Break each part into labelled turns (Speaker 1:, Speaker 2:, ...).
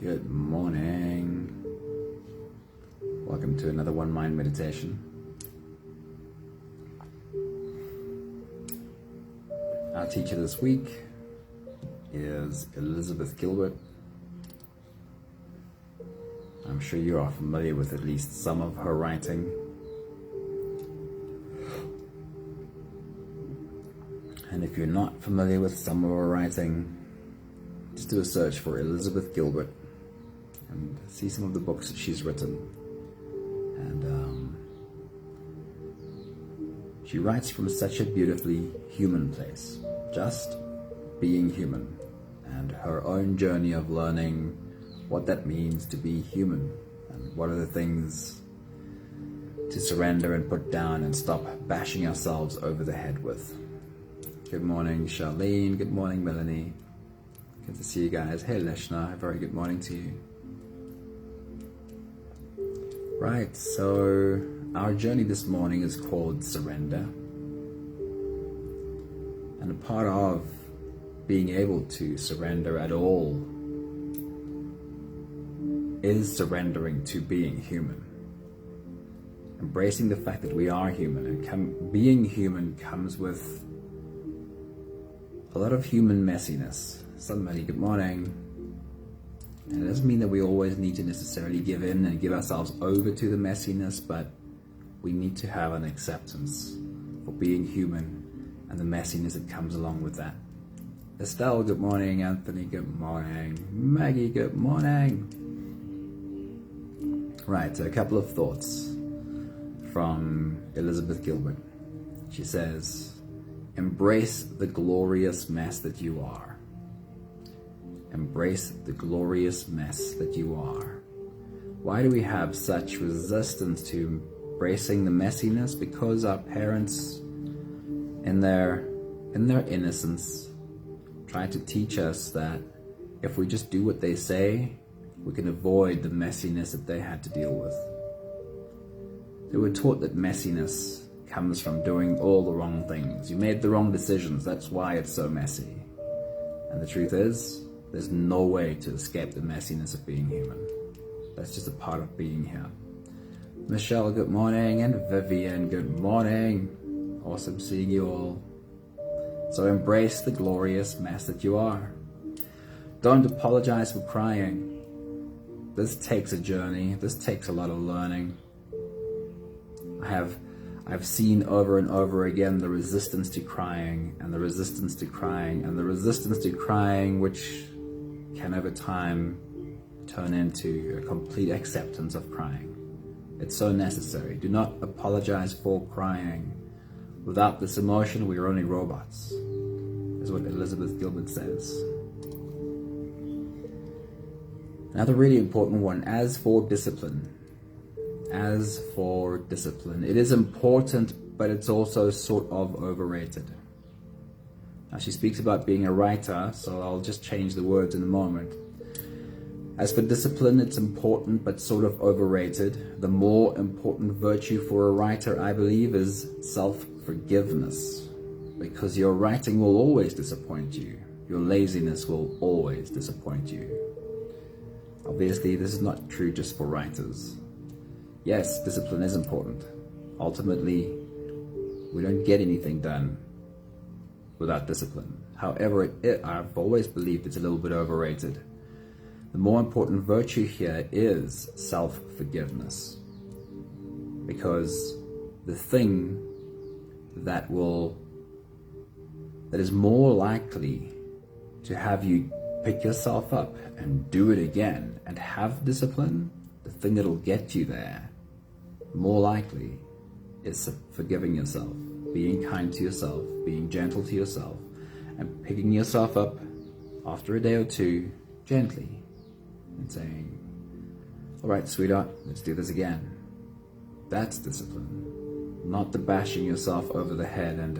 Speaker 1: Good morning. Welcome to another One Mind meditation. Our teacher this week is Elizabeth Gilbert. I'm sure you are familiar with at least some of her writing. And if you're not familiar with some of her writing, just do a search for Elizabeth Gilbert and see some of the books that she's written. And she writes from such a beautifully human place, just being human, and her own journey of learning what that means to be human, and what are the things to surrender and put down and stop bashing ourselves over the head with. Good morning, Charlene. Good morning, Melanie. Good to see you guys. Hey, Leshna. A very good morning to you. Right, so our journey this morning is called surrender. And a part of being able to surrender at all is surrendering to being human. Embracing the fact that we are human. And being human comes with a lot of human messiness. Somebody, good morning. And it doesn't mean that we always need to necessarily give in and give ourselves over to the messiness, but we need to have an acceptance for being human and the messiness that comes along with that. Estelle, good morning. Anthony, good morning. Maggie, good morning. Right, so a couple of thoughts from Elizabeth Gilbert. She says, embrace the glorious mess that you are. Embrace the glorious mess that you are. Why do we have such resistance to embracing the messiness? Because our parents, in their innocence, tried to teach us that if we just do what they say, we can avoid the messiness that they had to deal with. They were taught that messiness comes from doing all the wrong things. You made the wrong decisions, that's why it's so messy. And the truth is, there's no way to escape the messiness of being human. That's just a part of being here. Michelle, good morning, and Vivian, good morning. Awesome seeing you all. So embrace the glorious mess that you are. Don't apologize for crying. This takes a journey. This takes a lot of learning. I've seen over and over again the resistance to crying, and the resistance to crying, and the resistance to crying, which can over time turn into a complete acceptance of crying. It's so necessary. Do not apologize for crying. Without this emotion, we are only robots, is what Elizabeth Gilbert says. Another really important one, as for discipline, it is important, but it's also sort of overrated. Now, she speaks about being a writer, so I'll just change the words in a moment. As for discipline, it's important, but sort of overrated. The more important virtue for a writer, I believe, is self-forgiveness, because your writing will always disappoint you. Your laziness will always disappoint you. Obviously, this is not true just for writers. Yes, discipline is important. Ultimately, we don't get anything done without discipline. However, I've always believed it's a little bit overrated. The more important virtue here is self-forgiveness. Because the thing that is more likely to have you pick yourself up and do it again and have discipline, the thing that'll get you there, more likely, is forgiving yourself, being kind to yourself, being gentle to yourself, and picking yourself up after a day or two gently and saying, all right, sweetheart, let's do this again. That's discipline. Not the bashing yourself over the head and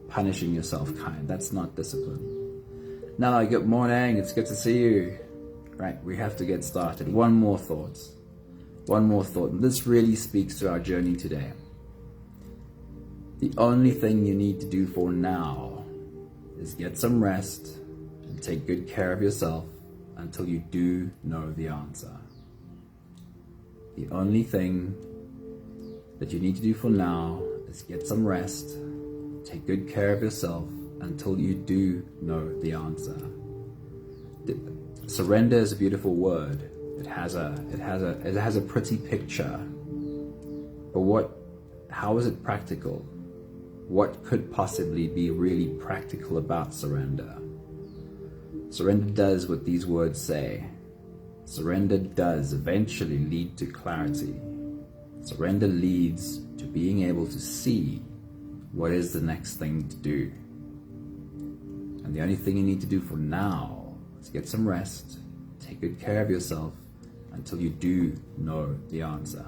Speaker 1: punishing yourself kind. That's not discipline. Now, good morning. It's good to see you. Right, we have to get started. One more thought. And this really speaks to our journey today. The only thing you need to do for now is get some rest and take good care of yourself until you do know the answer. The only thing that you need to do for now is get some rest, take good care of yourself until you do know the answer. Surrender is a beautiful word. It has a pretty picture. But how is it practical? What could possibly be really practical about surrender? Surrender does what these words say. Surrender does eventually lead to clarity. Surrender leads to being able to see what is the next thing to do. And the only thing you need to do for now is get some rest, take good care of yourself until you do know the answer.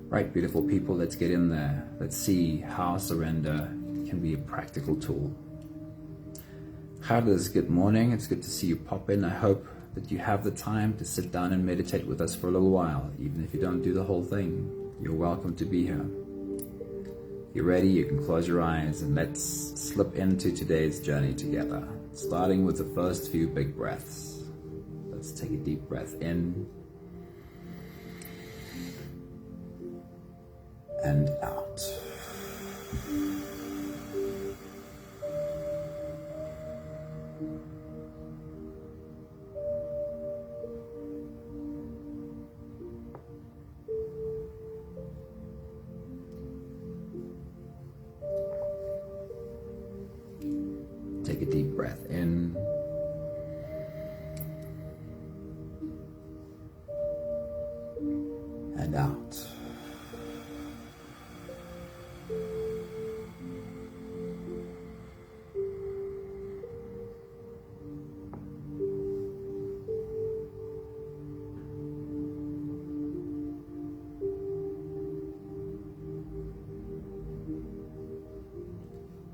Speaker 1: Right, beautiful people, let's get in there. Let's see how surrender can be a practical tool. Charders, good morning. It's good to see you pop in. I hope that you have the time to sit down and meditate with us for a little while. Even if you don't do the whole thing, you're welcome to be here. If you're ready, you can close your eyes and let's slip into today's journey together, starting with the first few big breaths. Let's take a deep breath in and out. Take a deep breath in and out.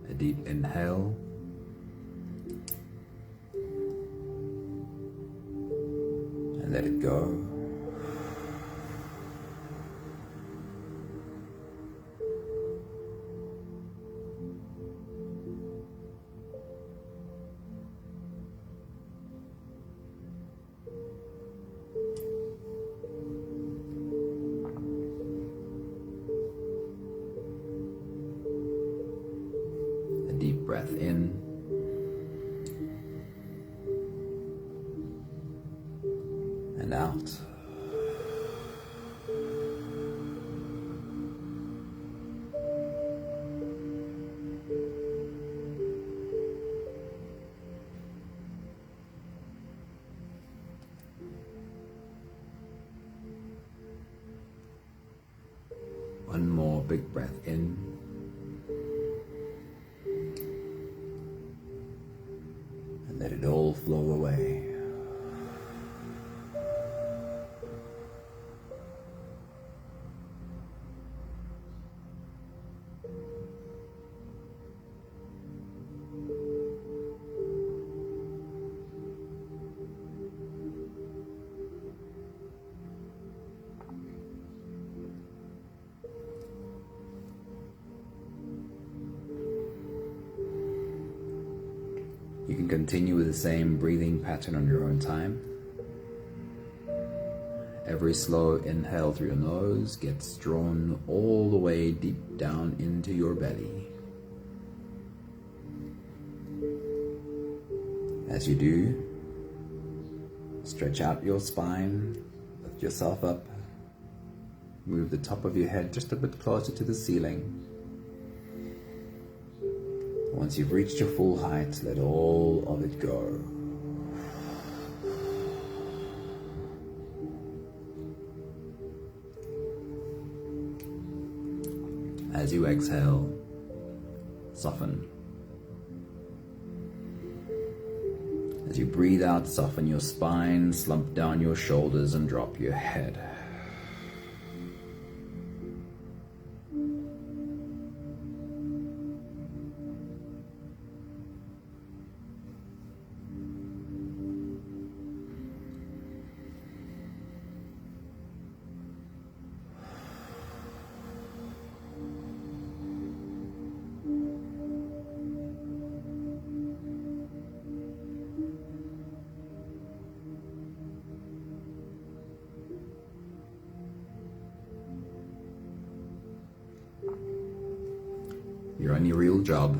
Speaker 1: A deep inhale. And let it go. A deep breath in. And out. One more big breath in. And let it all flow away. You can continue with the same breathing pattern on your own time. Every slow inhale through your nose gets drawn all the way deep down into your belly. As you do, stretch out your spine, lift yourself up, move the top of your head just a bit closer to the ceiling. Once you've reached your full height, let all of it go. As you exhale, soften. As you breathe out, soften your spine, slump down your shoulders and drop your head. Your only real job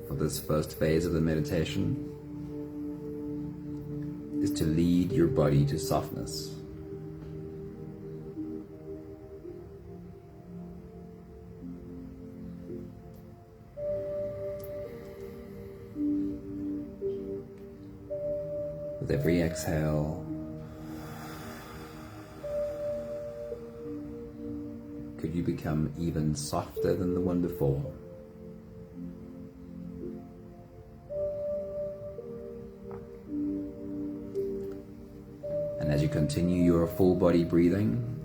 Speaker 1: for this first phase of the meditation is to lead your body to softness. With every exhale, could you become even softer than the one before? And as you continue your full body breathing,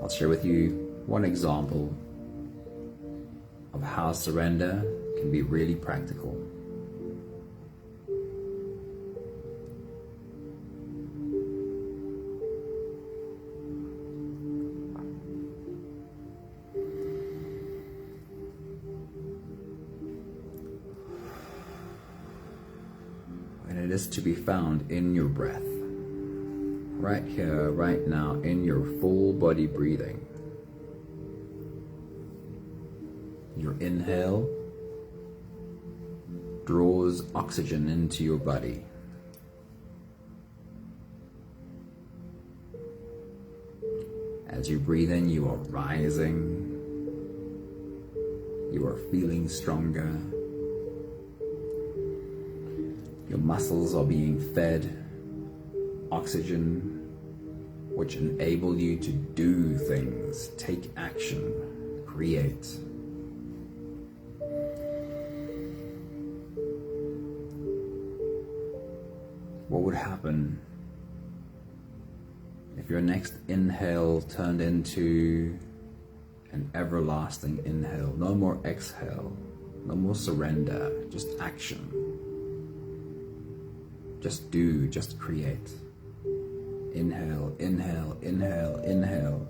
Speaker 1: I'll share with you one example of how surrender can be really practical. And it is to be found in your breath, right here, right now, in your full body breathing. Your inhale draws oxygen into your body. As you breathe in, you are rising, you are feeling stronger, your muscles are being fed oxygen, which enable you to do things, take action, create. What would happen if your next inhale turned into an everlasting inhale? No more exhale, no more surrender, just action. Just do, just create. Inhale, inhale, inhale, inhale.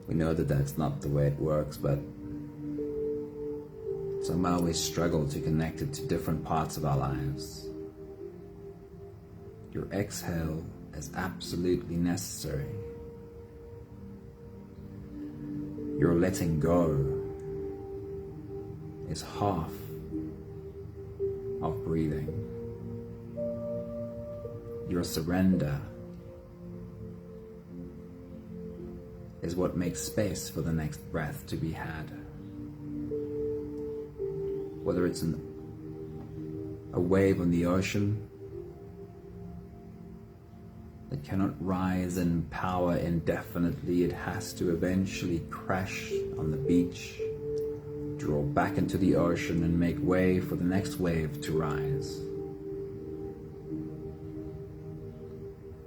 Speaker 1: We know that that's not the way it works, but somehow we struggle to connect it to different parts of our lives. Your exhale is absolutely necessary. Your letting go is half of breathing. Your surrender is what makes space for the next breath to be had. Whether it's a wave on the ocean that cannot rise in power indefinitely, it has to eventually crash on the beach, draw back into the ocean and make way for the next wave to rise.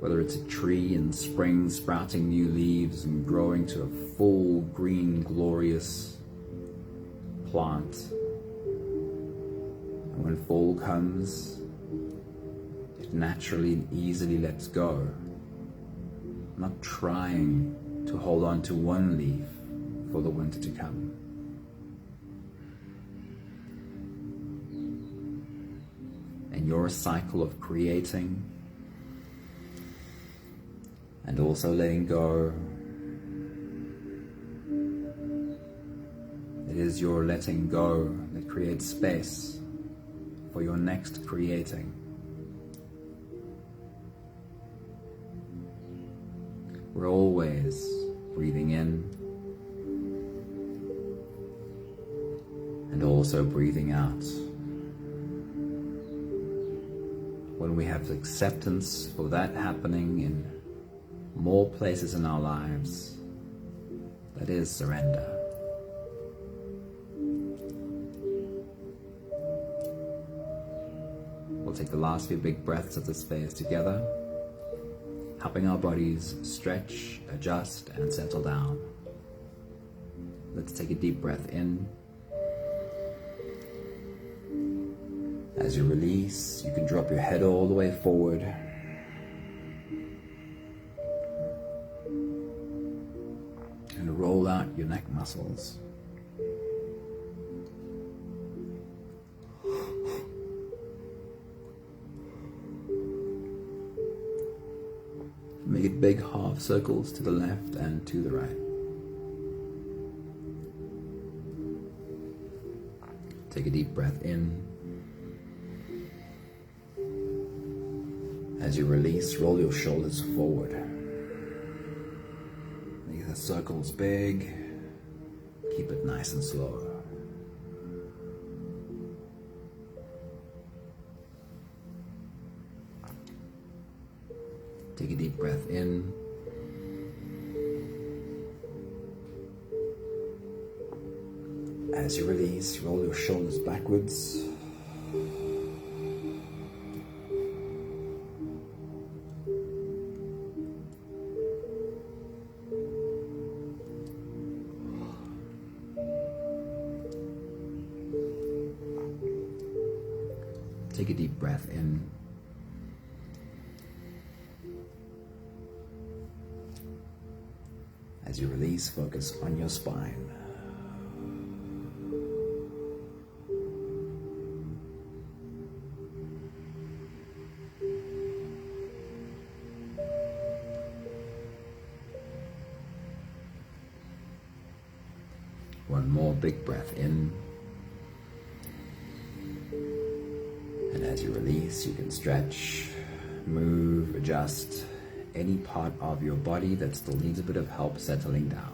Speaker 1: Whether it's a tree in spring sprouting new leaves and growing to a full green glorious plant, and when fall comes, it naturally and easily lets go, not trying to hold on to one leaf for the winter to come. And your cycle of creating and also letting go, it is your letting go that creates space for your next creating. We're always breathing in and also breathing out. When we have acceptance for that happening in more places in our lives, that is surrender. We'll take the last few big breaths of this phase together, helping our bodies stretch, adjust, and settle down. Let's take a deep breath in. As you release, you can drop your head all the way forward. And roll out your neck muscles. Make a big half circles to the left and to the right. Take a deep breath in. As you release, roll your shoulders forward. Make the circles big. Keep it nice and slow. Take a deep breath in. As you release, roll your shoulders backwards. Take a deep breath in. As you release, focus on your spine. One more big breath in. And as you release, you can stretch, move, adjust any part of your body that still needs a bit of help settling down.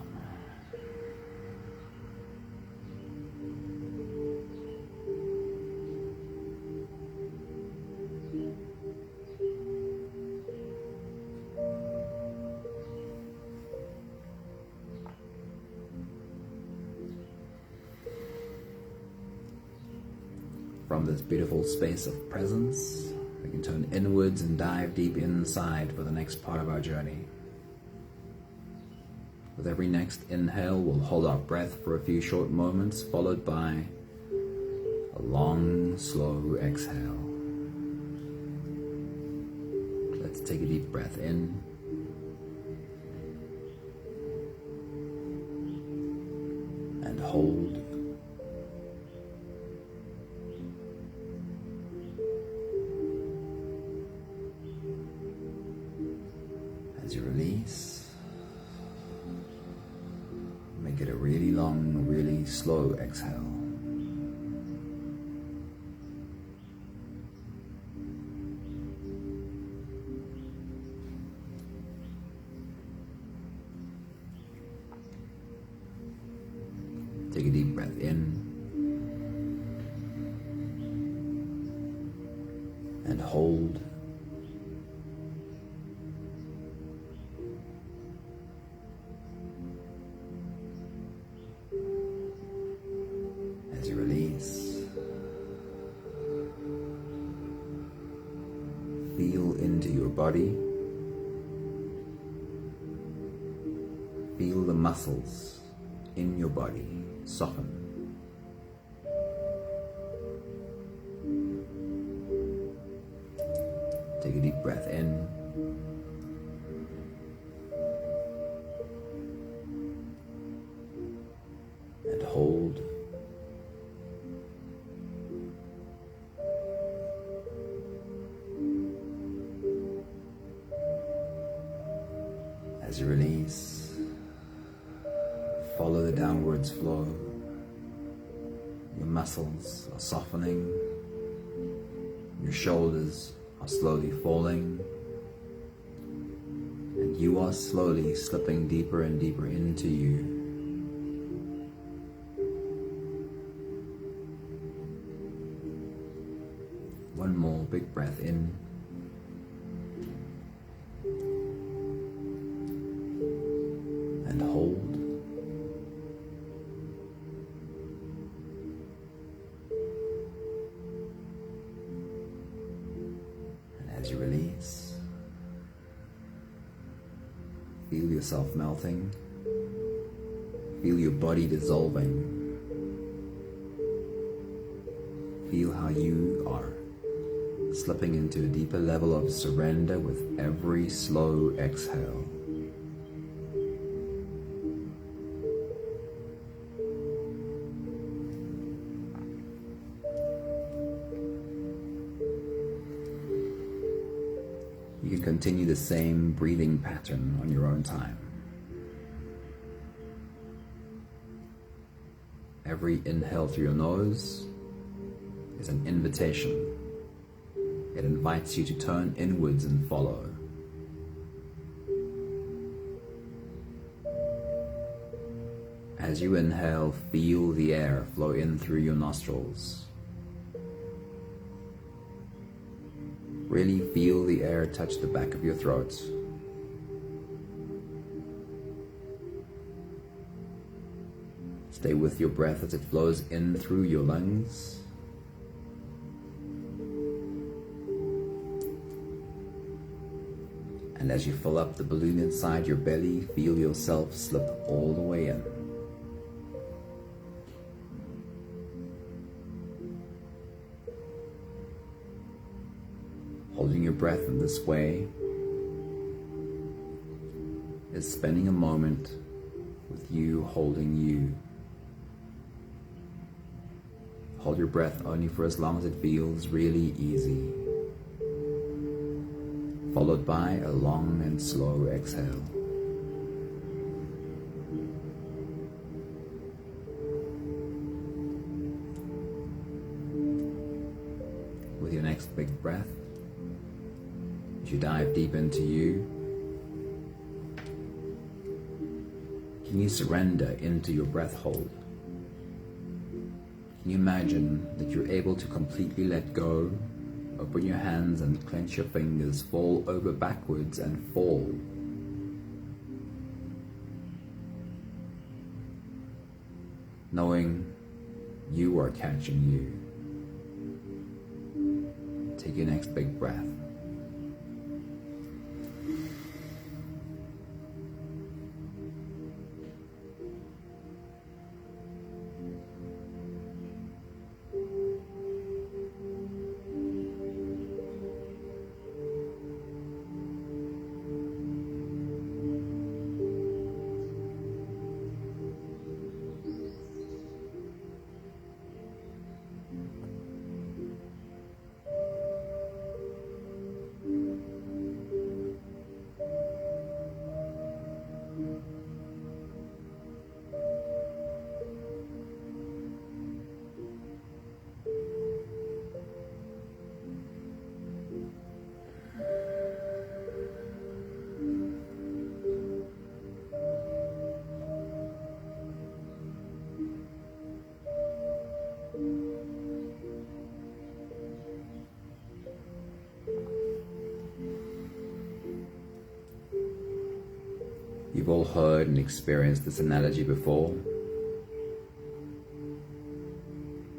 Speaker 1: From this beautiful space of presence, we can turn inwards and dive deep inside for the next part of our journey. With every next inhale, we'll hold our breath for a few short moments, followed by a long, slow exhale. Let's take a deep breath in. And hold. As you release, make it a really long, really slow exhale. Take a deep breath in and hold. As you release, feel into your body. Feel the muscles in your body soften. Take a deep breath in. And hold. As you release, follow the downwards flow. Your muscles are softening. Your shoulders are slowly falling. And you are slowly slipping deeper and deeper into you. One more big breath in. And hold. And as you release, feel yourself melting. Feel your body dissolving. Feel how you are slipping into a deeper level of surrender with every slow exhale. You can continue the same breathing pattern on your own time. Every inhale through your nose is an invitation. It invites you to turn inwards and follow. As you inhale, feel the air flow in through your nostrils. Really feel the air touch the back of your throat. Stay with your breath as it flows in through your lungs. And as you fill up the balloon inside your belly, feel yourself slip all the way in. Holding your breath in this way is spending a moment with you holding you. Hold your breath only for as long as it feels really easy, followed by a long and slow exhale. With your next big breath, as you dive deep into you, can you surrender into your breath hold? Can you imagine that you're able to completely let go, open your hands and clench your fingers, fall over backwards and fall? Knowing you are catching you. Take your next big breath. You've all heard and experienced this analogy before,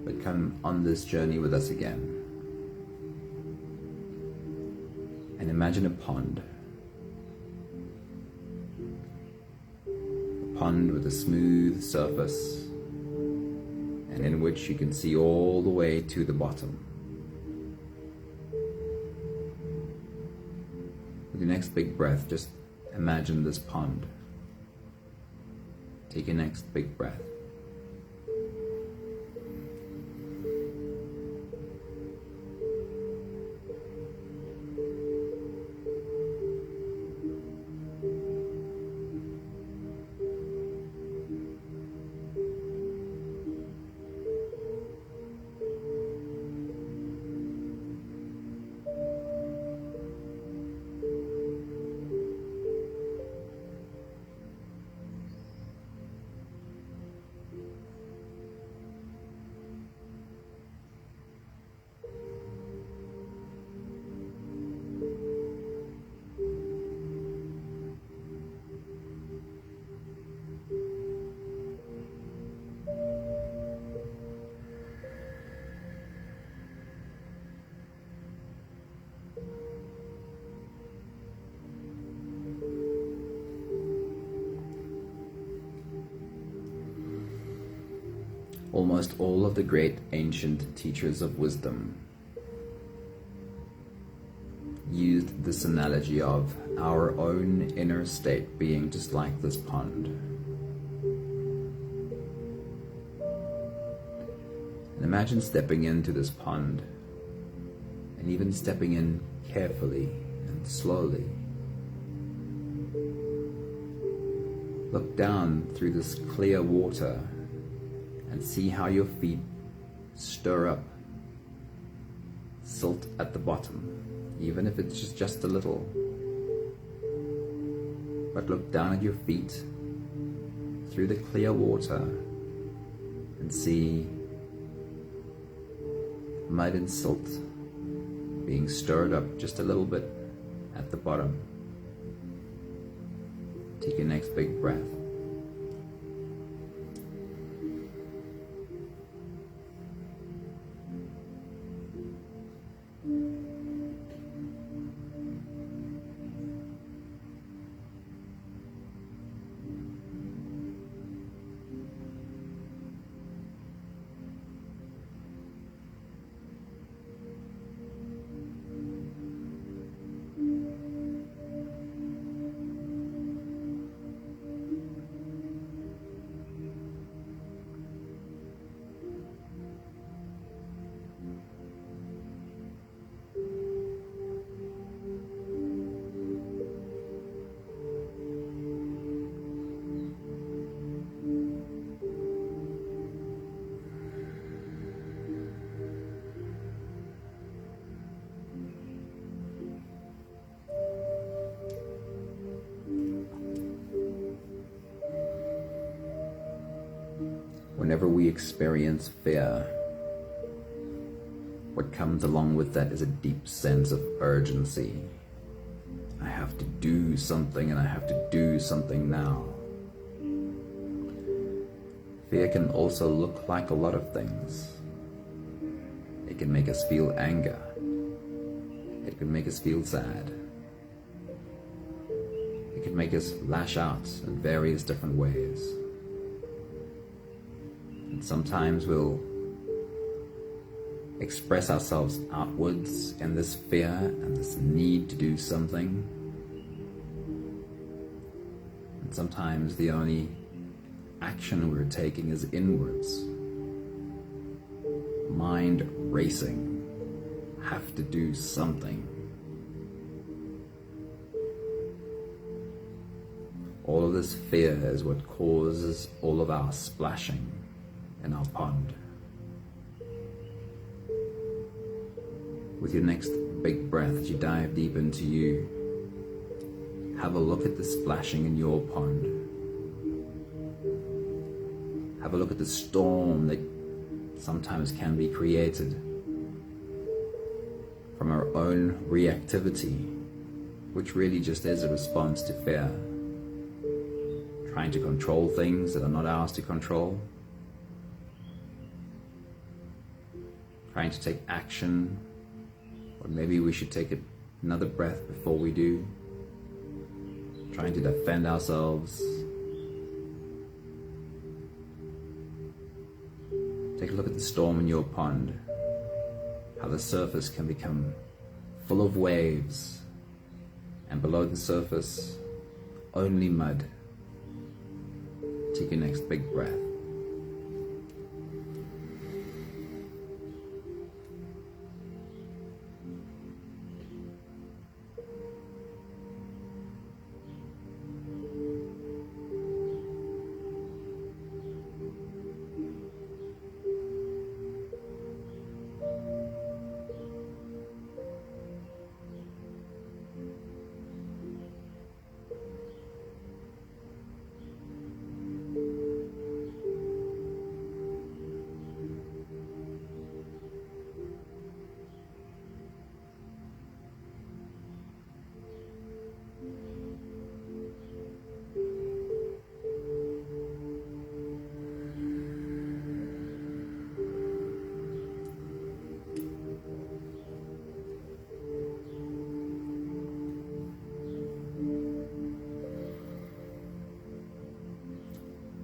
Speaker 1: but come on this journey with us again. And imagine a pond. A pond with a smooth surface, and in which you can see all the way to the bottom. With your next big breath, just imagine this pond. Take your next big breath. Almost all of the great ancient teachers of wisdom used this analogy of our own inner state being just like this pond. And imagine stepping into this pond, and even stepping in carefully, And slowly look down through this clear water and see how your feet stir up silt at the bottom, even if it's just a little. But look down at your feet through the clear water and see mud and silt being stirred up just a little bit at the bottom. Take your next big breath. Whenever we experience fear, what comes along with that is a deep sense of urgency. I have to do something, and I have to do something now. Fear can also look like a lot of things. It can make us feel anger. It can make us feel sad. It can make us lash out in various different ways. And sometimes we'll express ourselves outwards in this fear and this need to do something. And sometimes the only action we're taking is inwards. Mind racing. Have to do something. All of this fear is what causes all of our splashing in our pond. With your next big breath, as you dive deep into you, have a look at the splashing in your pond. Have a look at the storm that sometimes can be created from our own reactivity, which really just is a response to fear. Trying to control things that are not ours to control. Trying to take action, or maybe we should take another breath before we do. Trying to defend ourselves. Take a look at the storm in your pond. How the surface can become full of waves, and below the surface, only mud. Take your next big breath.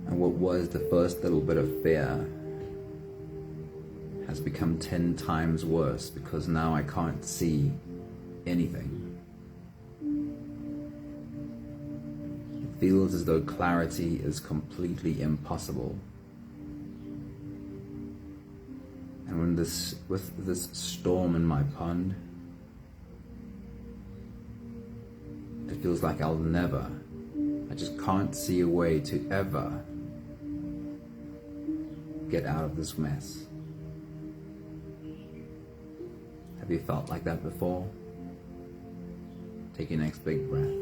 Speaker 1: What was the first little bit of fear has become 10 times worse, because now I can't see anything. It feels as though clarity is completely impossible. And with this storm in my pond, feels like I just can't see a way to ever get out of this mess. Have you felt like that before? Take your next big breath.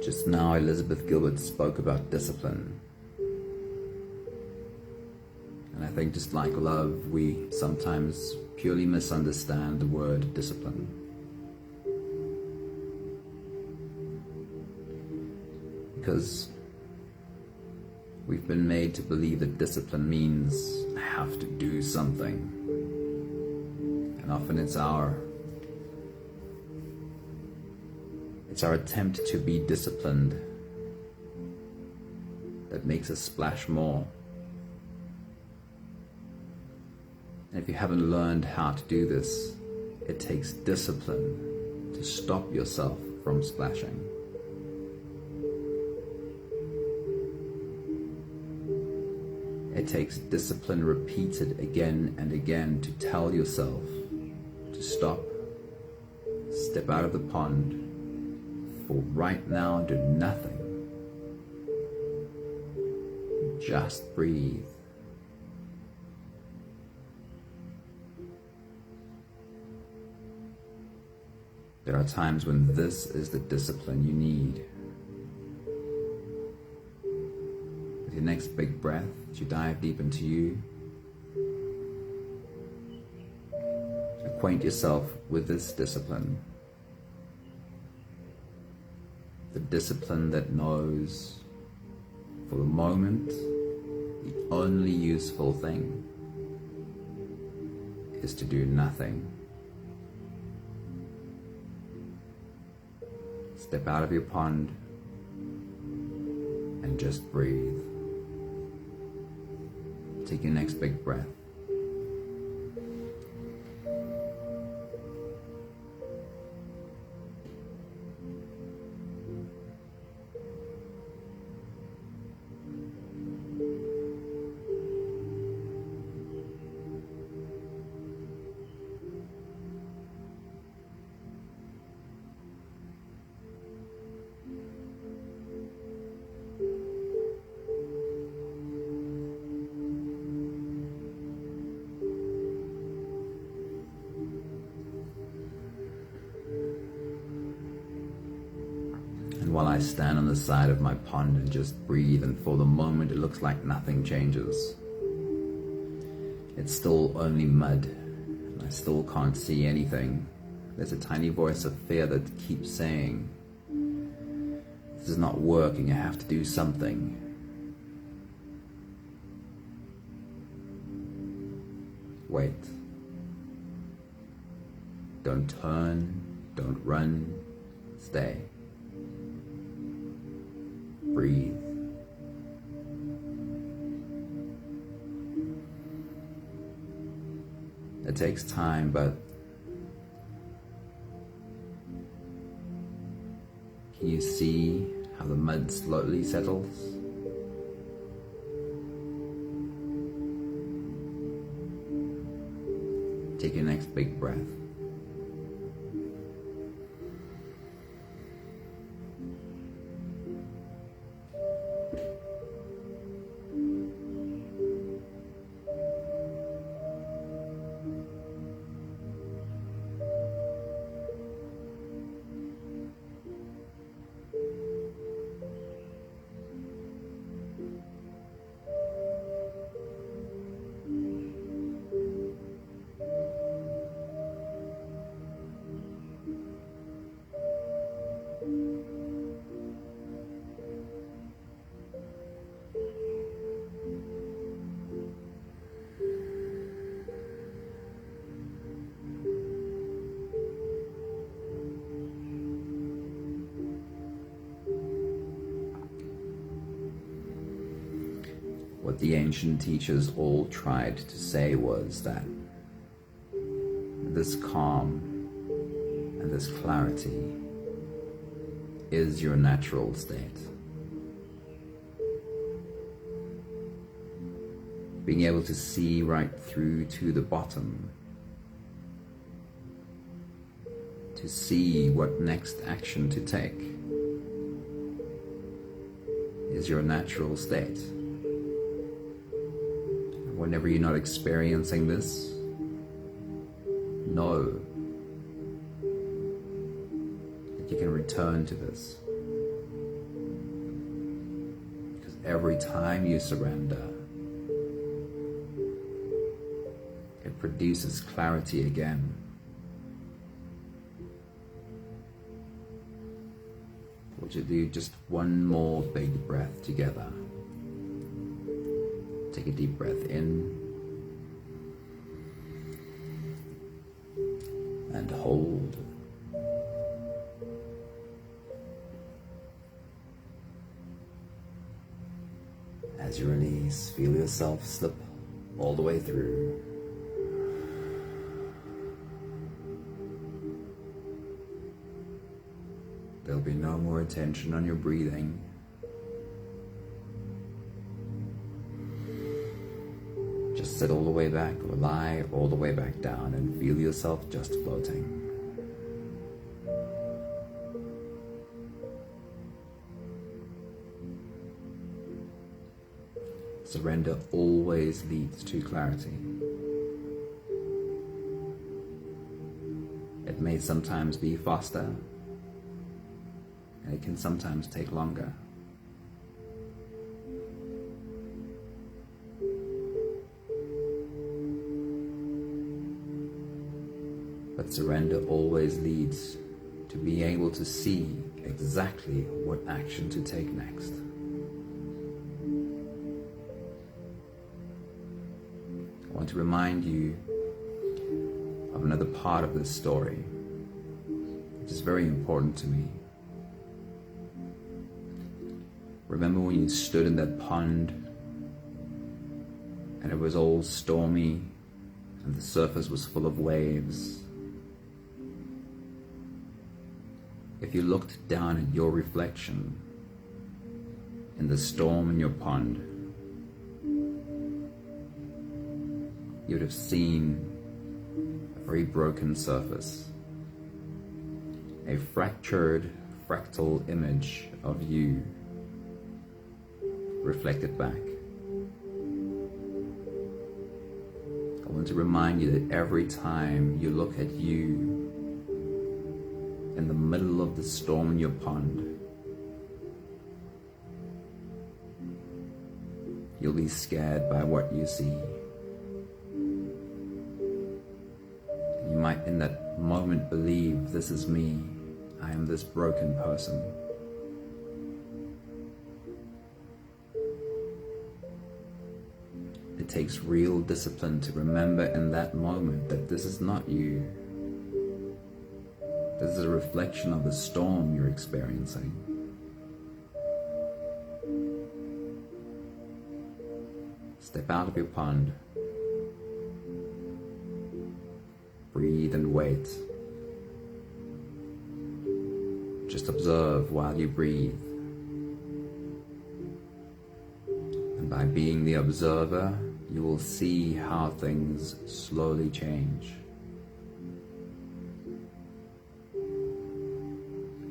Speaker 1: Just now, Elizabeth Gilbert spoke about discipline. And I think just like love, we sometimes purely misunderstand the word discipline. Because we've been made to believe that discipline means I have to do something. And often it's our attempt to be disciplined that makes us splash more. And if you haven't learned how to do this, it takes discipline to stop yourself from splashing. It takes discipline repeated again and again to tell yourself to stop, step out of the pond, for right now do nothing. Just breathe. There are times when this is the discipline you need. With your next big breath, as you dive deep into you, acquaint yourself with this discipline. The discipline that knows, for the moment, the only useful thing is to do nothing. Step out of your pond and just breathe. Take your next big breath. While I stand on the side of my pond and just breathe, and for the moment it looks like nothing changes. It's still only mud, and I still can't see anything. There's a tiny voice of fear that keeps saying, "This is not working, I have to do something." Wait. Don't turn, don't run, stay. Breathe. It takes time, but can you see how the mud slowly settles? Take your next big breath. What the ancient teachers all tried to say was that this calm and this clarity is your natural state. Being able to see right through to the bottom, to see what next action to take, is your natural state. Whenever you're not experiencing this, know that you can return to this. Because every time you surrender, it produces clarity again. Would you do just one more big breath together? Take a deep breath in and hold. As you release, feel yourself slip all the way through. There'll be no more attention on your breathing. Just sit all the way back or lie all the way back down and feel yourself just floating. Surrender always leads to clarity. It may sometimes be faster, and it can sometimes take longer. But surrender always leads to being able to see exactly what action to take next. I want to remind you of another part of this story, which is very important to me. Remember when you stood in that pond and it was all stormy and the surface was full of waves? If you looked down at your reflection in the storm in your pond, you would have seen a very broken surface, a fractured, fractal image of you reflected back. I want to remind you that every time you look at you in the middle of the storm in your pond, you'll be scared by what you see. You might in that moment believe, this is me, I am this broken person. It takes real discipline to remember in that moment that this is not you. This is a reflection of the storm you're experiencing. Step out of your pond. Breathe and wait. Just observe while you breathe. And by being the observer, you will see how things slowly change.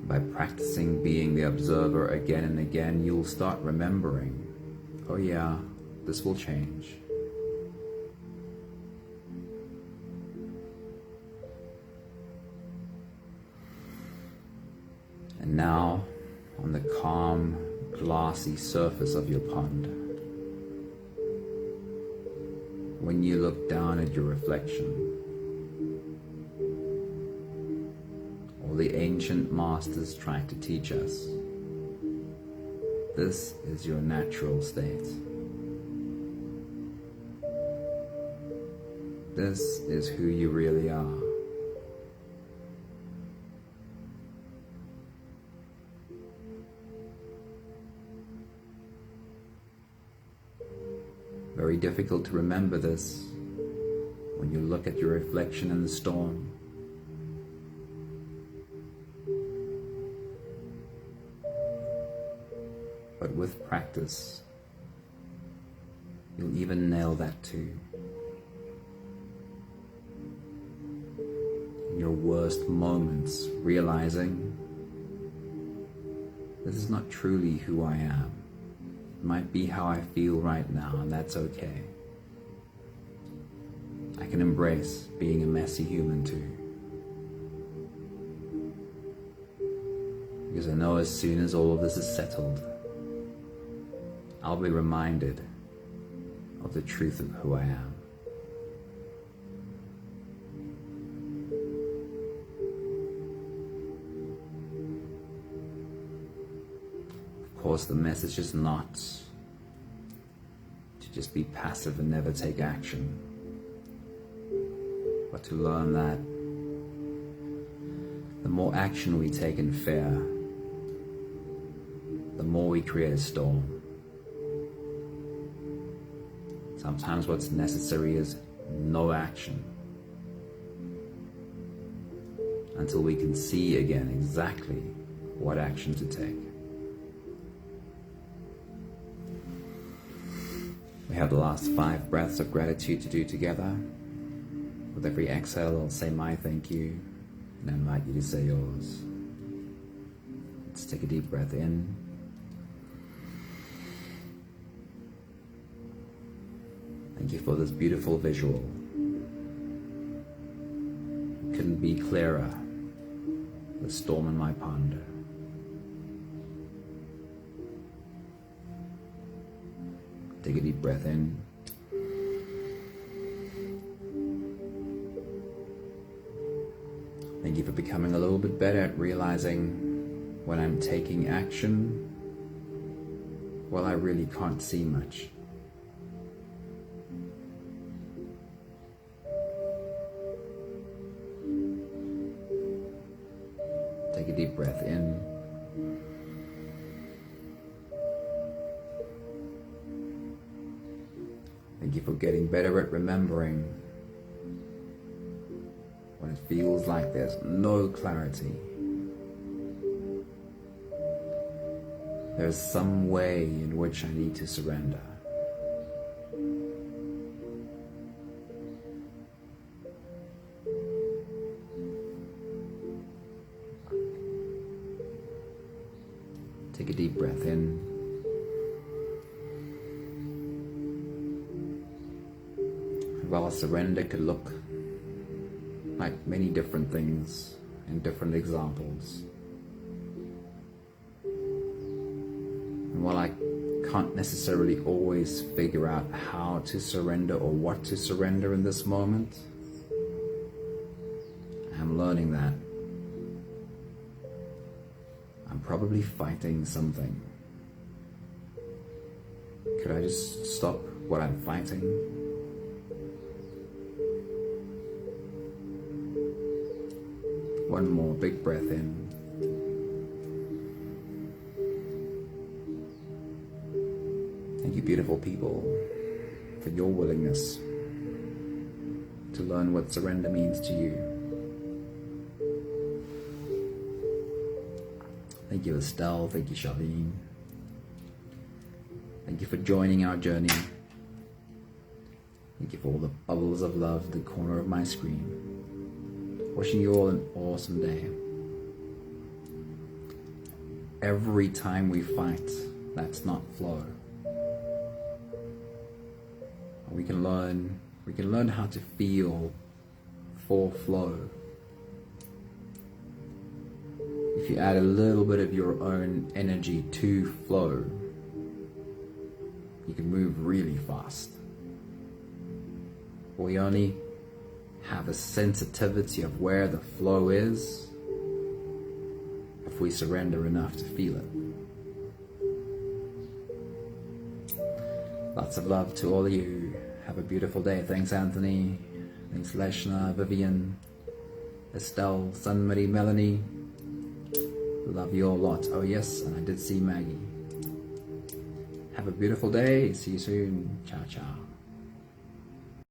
Speaker 1: By practicing being the observer again and again, you'll start remembering, oh yeah, this will change. And now, on the calm, glassy surface of your pond, when you look down at your reflection, all the ancient masters tried to teach us, this is your natural state. This is who you really are. difficult to remember this when you look at your reflection in the storm. But with practice, you'll even nail that too. In your worst moments, realizing this is not truly who I am. It might be how I feel right now, and that's okay. I can embrace being a messy human too. Because I know as soon as all of this is settled, I'll be reminded of the truth of who I am. Of course, the message is not to just be passive and never take action, but to learn that the more action we take in fear, the more we create a storm. Sometimes what's necessary is no action until we can see again exactly what action to take. We have the last 5 breaths of gratitude to do together. With every exhale, I'll say my thank you and I invite you to say yours. Let's take a deep breath in. Thank you for this beautiful visual. It couldn't be clearer. The storm in my pond. Take a deep breath in. Thank you for becoming a little bit better at realizing when I'm taking action, well, I really can't see much. Take a deep breath in. Thank you for getting better at remembering when it feels like there's no clarity. There's some way in which I need to surrender. Take a deep breath in. While surrender could look like many different things in different examples, and while I can't necessarily always figure out how to surrender or what to surrender in this moment, I'm learning that I'm probably fighting something. Could I just stop what I'm fighting? One more big breath in. Thank you, beautiful people, for your willingness to learn what surrender means to you. Thank you, Estelle. Thank you, Charlene. Thank you for joining our journey. Thank you for all the bubbles of love in the corner of my screen. Wishing you all an awesome day. Every time we fight, that's not flow. We can learn how to feel for flow. If you add a little bit of your own energy to flow, you can move really fast. We only have a sensitivity of where the flow is if we surrender enough to feel it. Lots of love to all of you. Have a beautiful day. Thanks, Anthony. Thanks, Leshna, Vivian, Estelle, Sunmarie, Melanie. Love you all a lot. Oh yes, and I did see Maggie. Have a beautiful day. See you soon. Ciao, ciao.